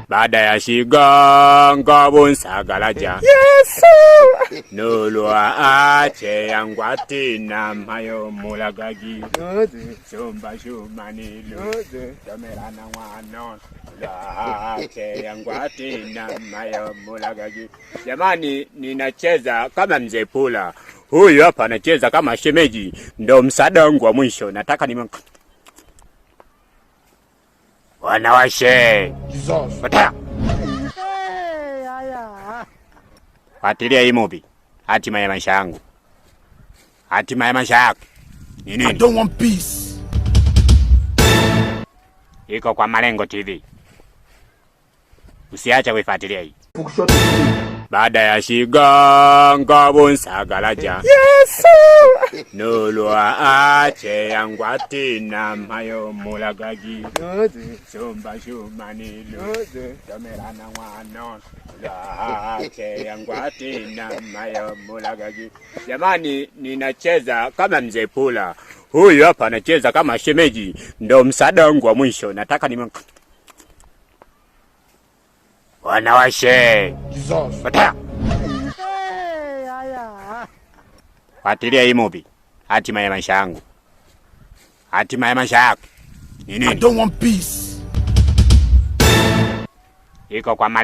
Baada ya Shigongo Bunsagalaja Yesu Nulwa ache yangwati na mayo mulagagi Shumba shumanilo Tomerana wano ache yangwati na mayo mulagagi. Jamani, ninacheza kama mzee Pula. Huyu hapa anacheza kama shemeji. Ndo msaada wangu wa mwisho. Nataka wanawashe Pataya. Fuatilia hii movie. Hatima ya maisha yangu. Hatima ya maisha yako ni nini? I don't want peace. Iko kwa Malengo TV. Usiache kuifuatilia hii. Baada ya Shigongo Bunsagalaja Yesu Nulwa ache yangwati na mayo mulagagi Shumba shumanilo Tomerana wano ache yangwati na mayo mulagagi. Jamani, ninacheza kama mzee Pula. Huyu hapa anacheza kama shemeji. Ndo msaada wangu wa mwisho. Nataka wanawashe Pataya. Fuatilia hii movie. Hatima ya maisha yangu. Hatima ya maisha yako ni nini? I don't want peace. Iko kwa Malengo.